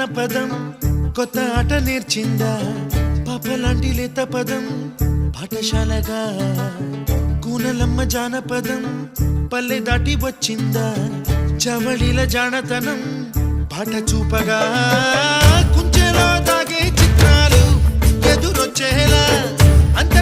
జానపదం కొత్త ఆట నేర్చిందా పాపలాంటి లేత పదం పాఠశాలగా కూనలమ్మ జానపదం పల్లె దాటి వచ్చిందా చవళిల జానతనం పాట చూపగా కుంచెలో దాగే చిత్రాలు ఎదురొచ్చేలా అంత